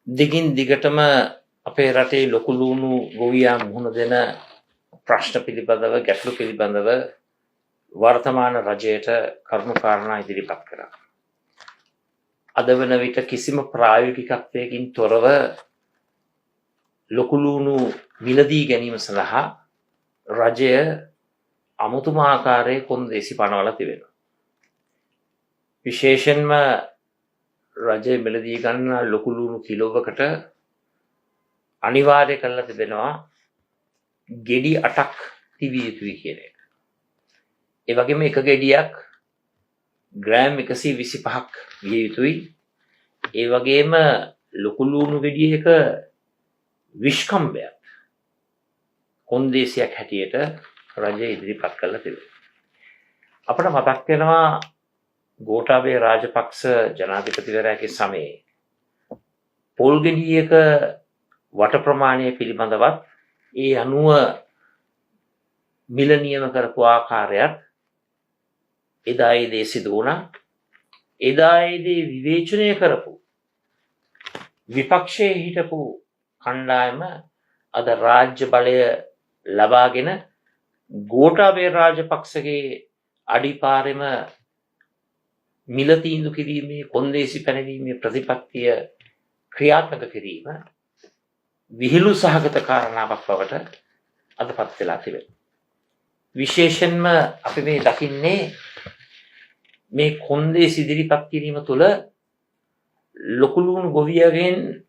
දිගින් දිගටම අපේ රටේ ලොකු ලුණු ගොවියා මුහුණ දෙන ප්‍රශ්න පිළිබඳව ගැටලු පිළිබඳව වර්තමාන රජයට කරුණු කාරණා ඉදිරිපත් කරා. අද වන විට කිසිම ප්‍රායෝගිකත්වයකින් තොරව ලොකු ලුණු මිලදී ගැනීම සඳහා රජය අමුතුම ආකාරයේ කොන්දේසි පනවලා තිබෙනවා. විශේෂයෙන්ම රජය මිලදී ගන්න ලොකු ලුණු කිලෝවකට අනිවාර්ය කරලා තිබෙනවා ගෙඩි 8ක් තිබිය යුතුයි කියන එක. ඒ වගේම එක ගෙඩියක් ග්‍රෑම් 125ක් විය යුතුයි. ඒ වගේම ලොකු ලුණු ගෙඩියක විශ්කම්භයක් කොන්දේසියක් හැටියට රජය ඉදිරිපත් කරලා තිබෙනවා. අපට මතක් වෙනවා ගෝඨාභය රාජපක්ෂ ජනාධිපතිවරයාගේ සමයේ පොල් ගෙඩියක වට ප්‍රමාණය පිළිබඳවත් ඒ අනුව මිල නියම කරපු ආකාරයත් එදා ඒ දේ සිදු වුණා. එදා ඒ දේ විවේචනය කරපු විපක්ෂයේ හිටපු කණ්ඩායම අද රාජ්‍ය බලය ලබාගෙන ගෝඨාභය රාජපක්ෂගේ අඩිපාරෙම මිල තීන්දුව කිරීමේ කොන්දේසි පැනවීමේ ප්‍රතිපත්තිය ක්‍රියාත්මක කිරීම විහිළු සහගත කාරණාවක් බවට අදපත් වෙලා තිබෙනවා. විශේෂයෙන්ම අපි මේ දකින්නේ මේ කොන්දේසි ඉදිරිපත් කිරීම තුළ ලොකු ලුණු ගොවියගෙන්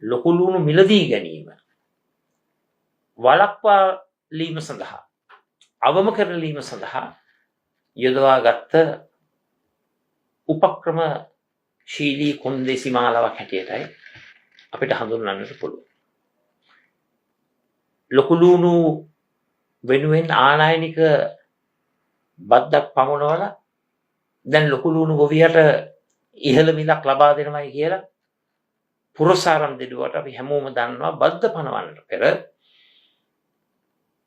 ලොකු ලුණු මිලදී ගැනීම වළක්වාලීම සඳහා අවම කරලීම සඳහා යොදවාගත්ත උපක්‍රමශීලී කොන්දේසි මාලාවක් හැටියටයි අපිට හඳුන්වන්නට පුළුවන්. ලොකු ලුණු වෙනුවෙන් ආනයනික බද්දක් පමුණවලා දැන් ලොකු ලුණු ගොවියට ඉහළ මිලක් ලබා දෙනවයි කියලා පුරසාරම් දෙදුවට අපි හැමෝම දන්නවා බද්ද පනවන්නට පෙර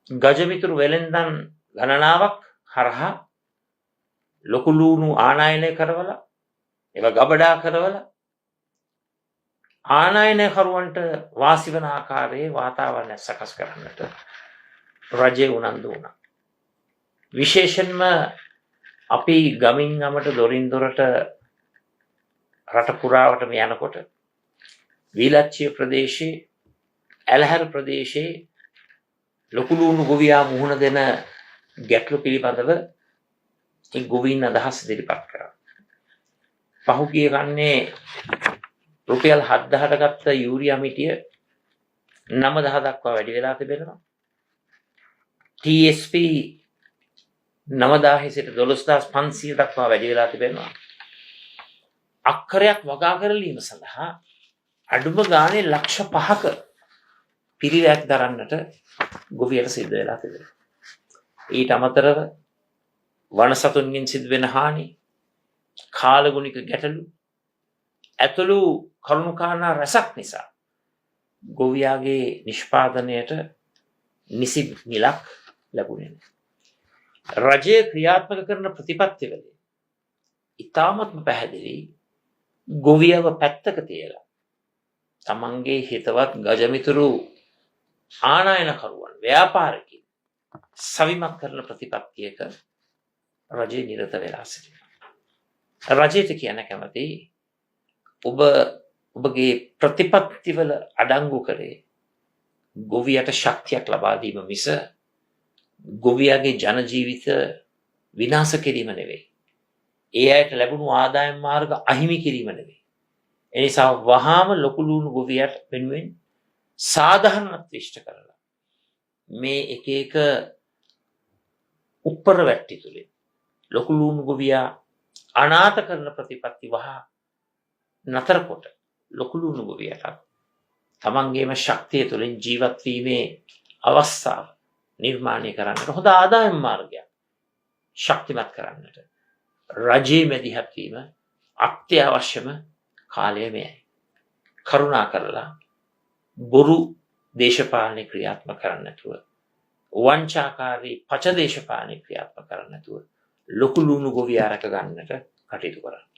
ගජමිතුරු වෙලෙන්දන් ගණනාවක් හරහා ලොකු ලුණු ආනයනය කරවලා ඒවා ගබඩා කරවලා ආනයනකරුවන්ට වාසි වන ආකාරයේ වාතාවරණය සකස් කරන්නට රජය උනන්දු වුණා. විශේෂයෙන්ම අපි ගමින් ගමට දොරින් දොරට රට පුරාවටම යනකොට වීලච්චිය ප්‍රදේශයේ ඇලහැර ප්‍රදේශයේ ලොකු ලුණු ගොවියා මුහුණ දෙන ගැටලු පිළිබඳව ඒ ගොවීන් අදහස් ඉදිරිපත් කරා. පහුගිය ගන්නේ රුපියල් 7000ට ගත්ත යූරියා මිටිය 9000 දක්වා වැඩි වෙලා තිබෙනවා. TSP 9000 සිට 12500 දක්වා වැඩි වෙලා තිබෙනවා. අක්කරයක් වගා කරලීම සඳහා අඩුම ගානේ ලක්ෂ 5ක පිරිවැයක් දරන්නට ගොවියට සිද්ධ වෙලා තිබෙනවා. ඊට අමතරව වනසතුන්ගෙන් සිදුවෙන හානි, කාලගුණික ගැටලු ඇතුළු කරුණු කාරණා රැසක් නිසා ගොවියාගේ නිෂ්පාදනයට නිසි මිලක් ලැබුණේ නැහැ. රජය ක්‍රියාත්මක කරන ප්‍රතිපත්තිවලින් ඉතාමත්ම පැහැදිලි ගොවියව පැත්තක තියලා තමන්ගේ හිතවත් ගජමිතුරු ආනයනකරුවන් ව්‍යාපාරිකයින් සවිමත් කරන ප්‍රතිපත්තියක රජය නිරත වෙලා සිටිනවා. රජයට කියන්න කැමති ඔබගේ ප්‍රතිපත්තිවල අඩංගු කරේ ගොවියට ශක්තියක් ලබා දීම මිස ගොවියාගේ ජන ජීවිත විනාශ කිරීම නෙවෙයි. ඒ අයට ලැබුණු ආදායම් මාර්ග අහිමි කිරීම නෙවෙයි. ඒ නිසා වහාම ලොකු ලුණු ගොවියට වෙනුවෙන් සාධාරණත්වය ඉෂ්ට කරලා මේ එක එක උප්පර වැට්ටි තුලින් ලොකු ලුණු ගොවියා අනාථ කරන ප්‍රතිපත්ති වහා නතර කොට ලොකු ලුණු ගොවියට තමන්ගේම ශක්තිය තුළින් ජීවත් වීමේ අවස්ථාව නිර්මාණය කරන්නට හොඳ ආදායම් මාර්ගයක් ශක්තිමත් කරන්නට රජයේ මැදිහත් වීම අත්‍යවශ්‍යම කාලය මෙයයි. කරුණා කරලා බොරු දේශපාලන ක්‍රියාත්මක කරන්න නැතුව වංචාකාරී පච දේශපාලන ක්‍රියාත්මක කරන්න නැතුව ලොකු ලුණු ගොවියා රැක ගන්නට කටයුතු කරන්න.